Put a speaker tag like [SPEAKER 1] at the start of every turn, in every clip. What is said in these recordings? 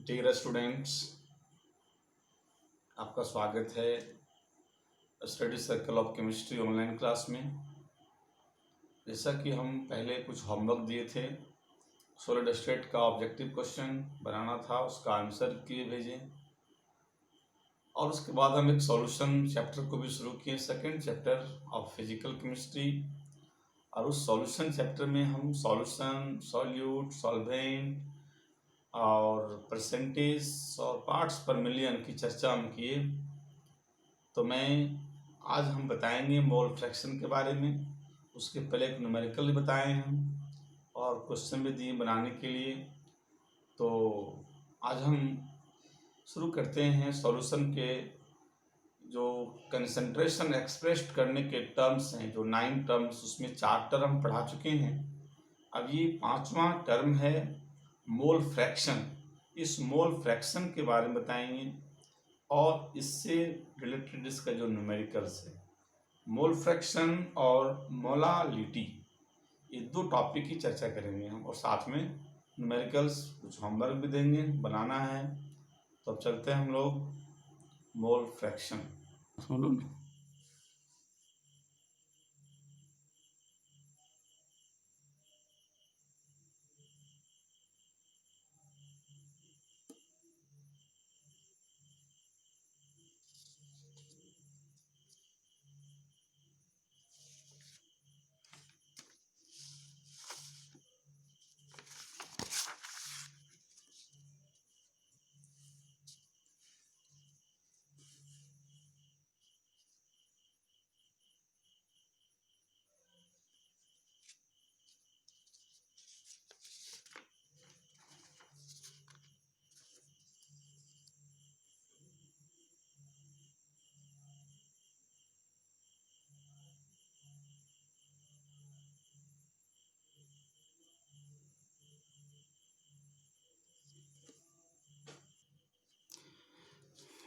[SPEAKER 1] Dear students, आपका स्वागत है study circle of chemistry online class में। जैसा कि हम पहले कुछ होमवर्क दिए थे, सॉलिड स्टेट का ऑब्जेक्टिव क्वेश्चन बनाना था, उसका आंसर किए भेजें और उसके बाद हम एक सॉल्यूशन चैप्टर को भी शुरू किए, second chapter of physical chemistry. और उस सॉल्यूशन चैप्टर में हम सॉल्यूशन, सॉल्यूट, सॉल्वेंट और परसेंटेज और पार्ट्स पर मिलियन की चर्चा हम किए। तो आज हम बताएंगे मोल फ्रैक्शन के बारे में। उसके पहले एक न्यूमेरिकल बताए हम और क्वेश्चन भी दिए बनाने के लिए। तो आज हम शुरू करते हैं सॉल्यूशन के जो कंसंट्रेशन एक्सप्रेस करने के टर्म्स हैं, जो 9 टर्म्स, उसमें 4 टर्म हम पढ़ा चुके हैं। अब ये 5वां टर्म है मोल फ्रैक्शन। इस मोल फ्रैक्शन के बारे में बताएंगे और इससे रिलेटेड इसका जो न्यूमेरिकल्स है, मोल फ्रैक्शन और मोलालिटी, ये 2 टॉपिक की चर्चा करेंगे हम, और साथ में न्यूमेरिकल्स कुछ होमवर्क भी देंगे, बनाना है। तो अब चलते हैं हम लोग मोल फ्रैक्शन।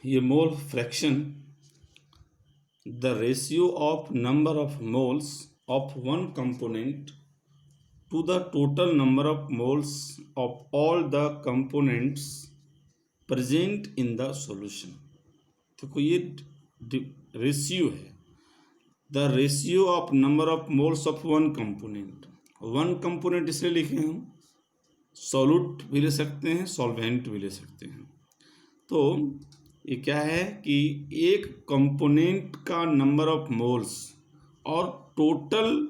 [SPEAKER 1] ये mole fraction the ratio of number of moles of one component to the total number of moles of all the components present in the solution। देखो ये रेशियो है, the ratio of number of moles of one component. One component इसलिए लिखे हम, solute भी ले सकते हैं, सॉल्वेंट भी ले सकते हैं। तो ये क्या है कि एक कंपोनेंट का नंबर ऑफ मोल्स और टोटल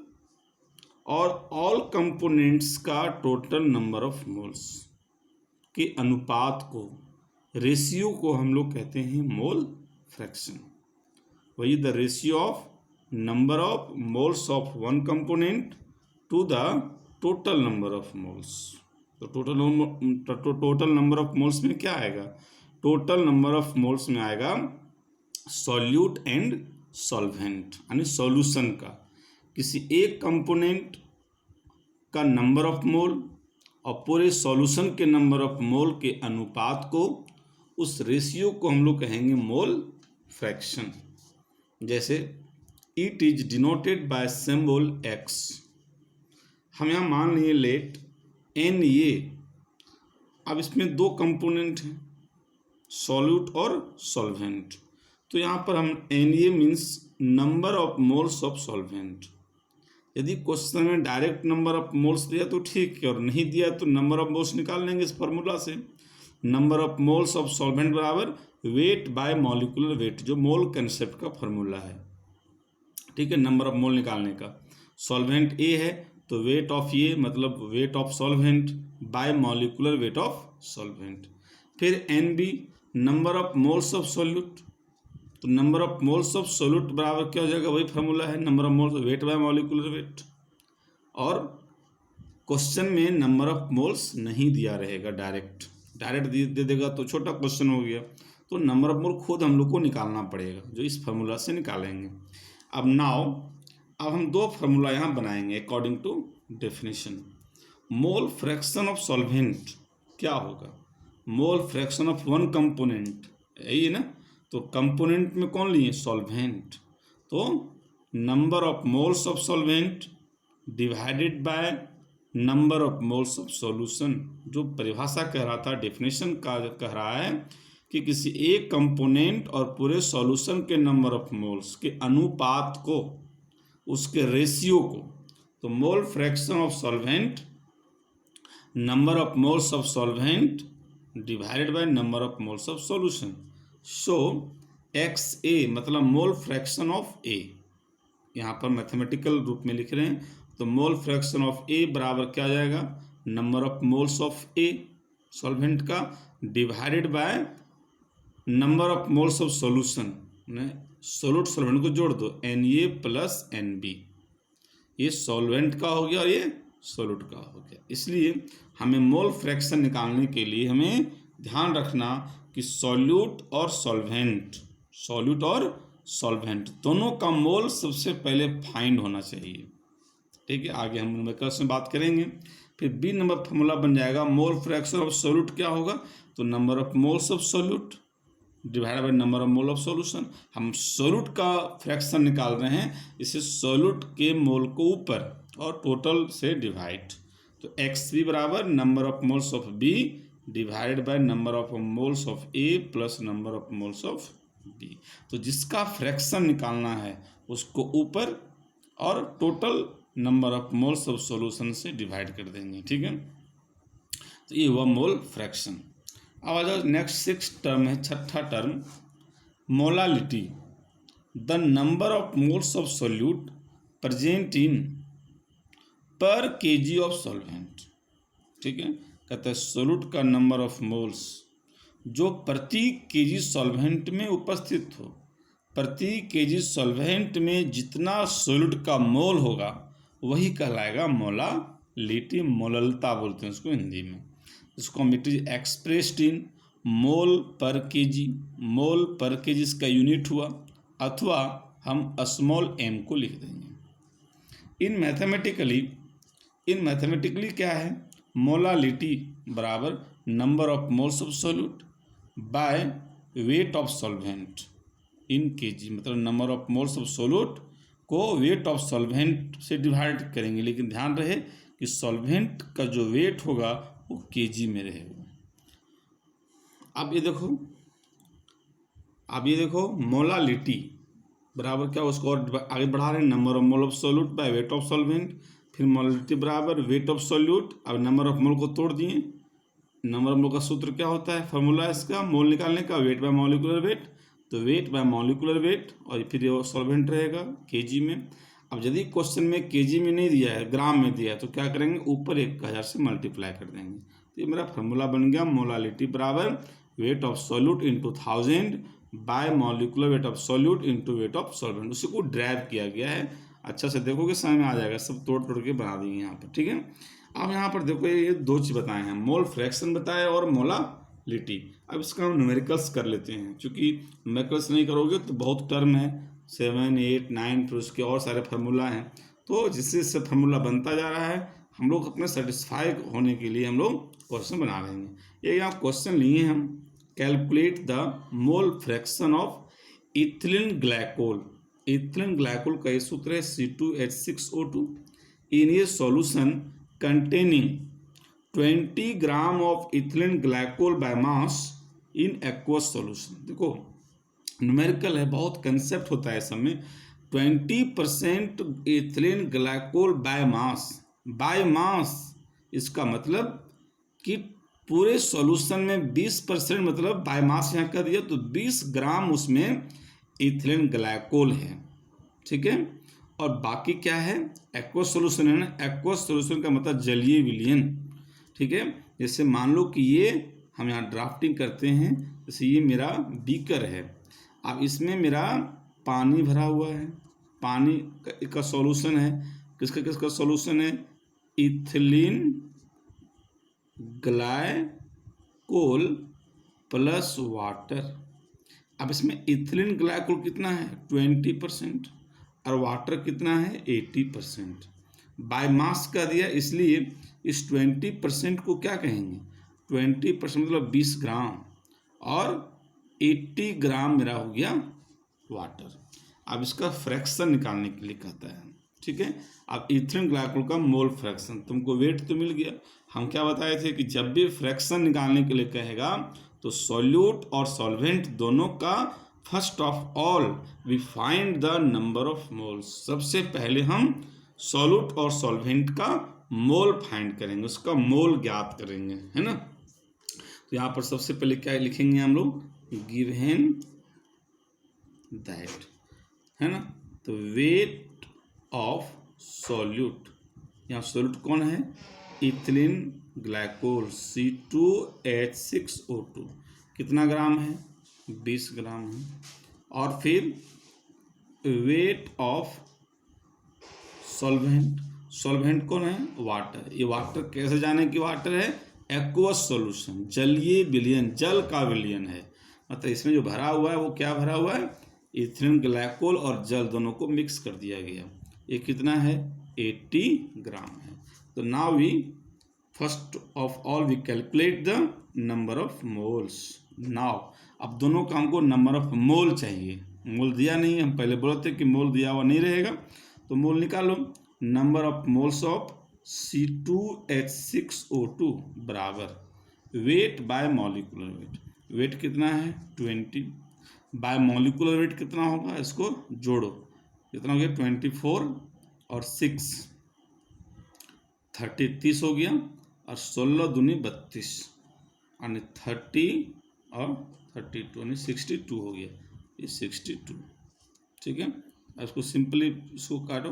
[SPEAKER 1] और ऑल कंपोनेंट्स का टोटल नंबर ऑफ मोल्स के अनुपात को, रेशियो को हम लोग कहते हैं मोल फ्रैक्शन। वही the ratio of number of moles of one component to the total number of moles. तो टोटल नंबर ऑफ मोल्स में क्या आएगा? टोटल नंबर ऑफ मोल्स में आएगा सॉल्यूट एंड सॉल्वेंट, यानी सॉल्यूशन का किसी एक कंपोनेंट का नंबर ऑफ मोल और पूरे सॉल्यूशन के नंबर ऑफ मोल के अनुपात को, उस रेशियो को हम लोग कहेंगे मोल फ्रैक्शन। जैसे it is denoted by symbol x। हम यहाँ मान लिए लेट एन ये। अब इसमें 2 कंपोनेंट हैं, सॉल्यूट और सॉल्वेंट। तो यहाँ पर हम n A means number of moles of solvent. यदि क्वेश्चन में डायरेक्ट नंबर ऑफ मोल्स दिया तो ठीक है, और नहीं दिया तो नंबर ऑफ मोल्स निकाल लेंगे इस फार्मूला से। Number of moles of solvent बराबर वेट बाय मॉलिक्यूलर वेट, जो मोल कंसेप्ट का फार्मूला है। ठीक है, नंबर ऑफ मोल निकालने का। सॉल्वेंट ए है तो वेट ऑफ ए मतलब weight of solvent by molecular weight of solvent. फिर N B number of moles of solute. तो number of moles of solute बराबर क्या हो जाएगा? वही फार्मूला है, number of moles weight by molecular weight. और क्वेश्चन में नंबर ऑफ मोल्स नहीं दिया रहेगा, डायरेक्ट दे देगा तो छोटा क्वेश्चन हो गया। तो नंबर ऑफ मोल खुद हम लोग को निकालना पड़ेगा, जो इस फार्मूला से निकालेंगे। अब हम 2 फार्मूला यहाँ बनाएंगे according to definition. Mole fraction of solvent क्या होगा? Mole fraction of one component, यही है ना। तो कंपोनेंट में कौन लिए? सॉल्वेंट। तो number of moles of solvent divided by number of moles of solution. जो परिभाषा कह रहा था, डेफिनेशन का कह रहा है कि किसी एक कंपोनेंट और पूरे सॉल्यूशन के नंबर ऑफ मोल्स के अनुपात को, उसके रेशियो को, तो mole fraction of solvent, number of moles of solvent divided by number of moles of solution. So X A मतलब मोल फ्रैक्शन ऑफ ए, यहाँ पर मैथमेटिकल रूप में लिख रहे हैं, तो मोल फ्रैक्शन ऑफ ए बराबर क्या आ जाएगा, number of moles of A solvent का divided by number of moles of solution, solute solvent को जोड़ दो, Na प्लस Nb, ये सॉल्वेंट का हो गया और ये सोल्यूट का हो गया। इसलिए हमें मोल फ्रैक्शन निकालने के लिए हमें ध्यान रखना कि सॉल्यूट और सॉल्वेंट दोनों का मोल सबसे पहले फाइंड होना चाहिए। ठीक है, आगे हम न्यूमेरिकल्स में बात करेंगे। फिर बी नंबर फॉर्मूला बन जाएगा, मोल फ्रैक्शन ऑफ सॉल्यूट क्या होगा, तो number of moles of solute divided by number of mole of solution. हम सॉल्यूट का फ्रैक्शन निकाल रहे हैं, इसे सॉल्यूट के मोल को ऊपर और टोटल से डिवाइड, तो एक्स बी बराबर number of moles of B divided by number of moles of A plus number of moles of B. तो जिसका फ्रैक्शन निकालना है उसको ऊपर और total number of moles of solution से डिवाइड कर देंगे। ठीक है, तो ये हुआ मोल फ्रैक्शन। अब आ जाओ नेक्स्ट 6 टर्म है, छठा term molality, the number of moles of solute present in पर केजी ऑफ सॉल्वेंट। ठीक है, कहता है सोल्यूट का नंबर ऑफ मोल्स जो प्रति केजी सॉल्वेंट में उपस्थित हो, प्रति केजी सॉल्वेंट में जितना सोल्यूट का मोल होगा वही कहलाएगा मोलालिटी, मोललता बोलते हैं उसको हिंदी में। इसको हम इट इज एक्सप्रेस्ड इन मोल पर केजी, मोल पर केजी इसका यूनिट हुआ, अथवा हम स्मॉल m को लिख देंगे। इन मैथमेटिकली क्या है, मोलालिटी बराबर number of moles of solute by weight of solvent in kg, मतलब number of moles of solute को वेट ऑफ सॉल्वेंट से डिवाइड करेंगे, लेकिन ध्यान रहे कि सॉल्वेंट का जो वेट होगा वो केजी में रहेगा। अब ये देखो मोलालिटी बराबर क्या, उसको और आगे बढ़ा रहे हैं, number of mole of solute by weight of solvent, फिर मोलालिटी बराबर वेट ऑफ सॉल्यूट, अब नंबर ऑफ मोल को तोड़ दिए, नंबर ऑफ मोल का सूत्र क्या होता है, फॉर्मूला इसका मोल निकालने का, वेट बाय मॉलिक्यूलर वेट, तो वेट बाय मॉलिक्यूलर वेट, और फिर ये सॉल्वेंट रहेगा केजी में। अब यदि क्वेश्चन में केजी में नहीं दिया है, ग्राम में दिया है, तो क्या करेंगे, ऊपर 1000 से मल्टीप्लाई कर देंगे। तो ये मेरा फॉर्मूला बन गया, मोलालिटी बराबर weight of solute into 1000 bye molecular weight of solute into weight of solvent, उसी को ड्राइव किया गया है। अच्छा से देखोगे समझ में आ जाएगा, सब तोड़ के बना देंगे यहाँ पर। ठीक है, अब यहाँ पर देखो ये 2 चीज़ बताए हैं, मोल फ्रैक्शन बताया और मोलालिटी। अब इसका हम न्यूमेरिकल्स कर लेते हैं, क्योंकि न्यूमेरिकल्स नहीं करोगे तो बहुत टर्म है, 7, 8, 9, फिर उसके और सारे फार्मूला हैं, तो जिससे फार्मूला बनता जा रहा है, हम लोग अपने सेटिस्फाई होने के लिए हम लोग क्वेश्चन बना लेंगे। ये यहाँ क्वेश्चन लिए हम, calculate the mole fraction of ethylene glycol. Ethylene glycol का ये सूत्र है C2H6O2 in A solution containing 20 gram of ethylene glycol by mass in aqueous solution. देखो न्यूमेरिकल है, बहुत कंसेप्ट होता है सब में। 20% इथिलीन ग्लाइकोल बाय मास, इसका मतलब कि पूरे सॉल्यूशन में 20% मतलब बाय मास यहाँ कर दिया, तो 20 ग्राम उसमें इथिलीन ग्लाइकोल है। ठीक है, और बाकी क्या है, एक्वस सॉल्यूशन है ना, एक्वस सॉल्यूशन का मतलब जलीय विलयन। ठीक है, जैसे मान लो कि ये हम यहाँ ड्राफ्टिंग करते हैं, जैसे ये मेरा बीकर है, अब इसमें मेरा पानी भरा हुआ है, पानी का सॉल्यूशन है, किसका सॉल्यूशन है, इथिलीन ग्लाइकोल प्लस वाटर। अब इसमें इथिलीन ग्लाइकोल कितना है, 20%, और वाटर कितना है, 80%। बाय मास का दिया, इसलिए इस 20% को क्या कहेंगे, 20% मतलब 20 ग्राम, और 80 ग्राम मेरा हो गया वाटर। अब इसका फ्रैक्शन निकालने के लिए कहता है। ठीक ठीक है। अब इथेनॉल ग्लाइकोल का मोल फ्रैक्शन, तुमको वेट तो मिल गया। हम क्या बताए थे कि जब भी फ्रैक्शन निकालने के लिए कहेगा तो सॉल्यूट और सॉल्वेंट दोनों का first of all we find the number of moles. सबसे पहले हम सॉल्यूट और सॉल्वेंट का मोल फाइंड करेंगे, उसका मोल ज्ञात करेंगे, है ना। तो यहाँ पर सबसे पहले क्या लिखेंगे हम लोग, गिवन दैट, है ना। तो वेट ऑफ सॉल्यूट, यहाँ सॉल्यूट कौन है, इथिलीन ग्लाइकोल C2H6O2, कितना ग्राम है, 20 ग्राम है। और फिर वेट ऑफ सॉल्वेंट, सॉल्वेंट कौन है, वाटर। ये वाटर कैसे जाने की वाटर है, एक्वस सॉल्यूशन, जलीय विलयन, जल का विलयन है। मतलब इसमें जो भरा हुआ है वो क्या भरा हुआ है, इथिलीन ग्लाइकोल और जल दोनों को मिक्स कर दिया गया। ये कितना है, 80 ग्राम है। तो now we first of all we calculate the number of moles. Now अब दोनों का हमको नंबर ऑफ मोल चाहिए, मोल दिया नहीं है, हम पहले बोलते कि मोल दिया हुआ नहीं रहेगा, तो मोल निकालो। Number of moles of C2H6O2 बराबर weight by molecular weight, weight कितना है 20 बाय मॉलिक्यूलर वेट कितना होगा, इसको जोड़ो, कितना हो गया 24 और 6 30 हो गया, और 16 दूनी 32 यानी 30 और 32 यानी 62 हो गया, ये 62, ठीक है। इसको सिंपली इसको काटो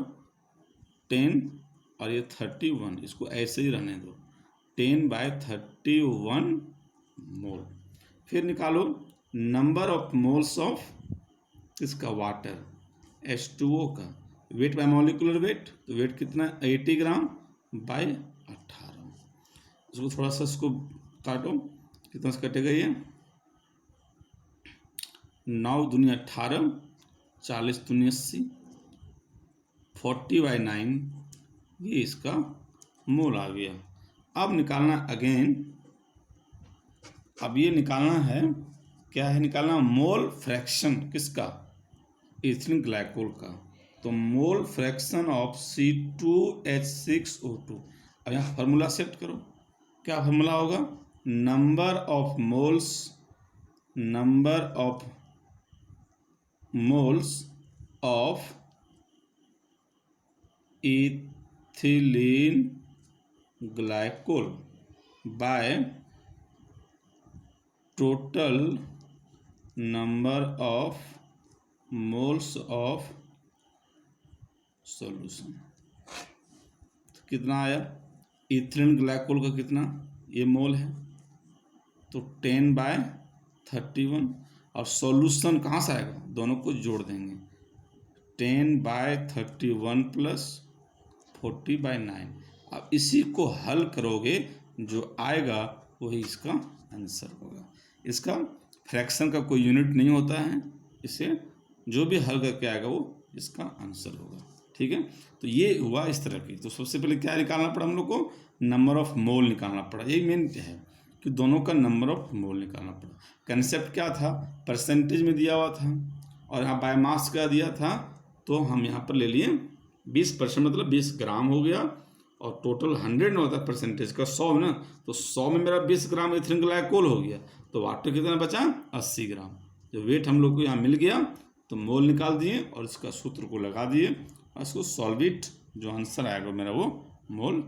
[SPEAKER 1] 10 और ये 31, इसको ऐसे ही रहने दो, 10/31 मोल। फिर निकालो नंबर ऑफ मोल्स ऑफ इसका वाटर H2O का, वेट बाय मॉलिक्यूलर वेट, तो वेट कितना 80 ग्राम बाय 18। इसको थोड़ा सा इसको काटो, कितना से कटेगा ये 9 दूनी 18, 40 दूनी 80, 40/9, ये इसका मोल आ गया। अब निकालना अगेन, अब ये निकालना है, क्या है निकालना, मोल फ्रैक्शन किसका, इथिलीन ग्लाइकोल का। तो मोल फ्रैक्शन ऑफ C2H6O2। अब यहाँ फार्मूला सेट करो, क्या फार्मूला होगा, number of moles of ethylene glycol by total number of moles of solution. कितना आया, इथिलीन ग्लाइकोल का कितना, ये मोल है, तो 10/31, और सॉल्यूशन कहाँ से आएगा, दोनों को जोड़ देंगे, 10/31 प्लस 40/9। अब इसी को हल करोगे, जो आएगा वही इसका आंसर होगा। इसका फ्रैक्शन का कोई यूनिट नहीं होता है, इसे जो भी हल करके आएगा वो इसका आंसर होगा, ठीक है। तो ये हुआ इस तरह की। तो सबसे पहले क्या निकालना पड़ा हम लोग को, नंबर ऑफ मोल निकालना पड़ा, यही मेन है कि दोनों का नंबर ऑफ मोल निकालना पड़ा। कंसेप्ट क्या था, परसेंटेज में दिया हुआ था और यहाँ बाय मास का दिया था, तो हम यहाँ पर ले लिए 20%, मतलब 20 ग्राम हो गया, और टोटल 100 में होता है परसेंटेज का 100 है ना, तो 100 में मेरा 20 ग्राम इथिलीन ग्लाइकोल हो गया, तो वाटर कितना बचा 80 ग्राम। जो वेट हम लोग को यहाँ मिल गया, तो मोल निकाल दिए और इसका सूत्र को लगा दिए, और इसको सॉल्व इट, जो आंसर आएगा मेरा वो मोल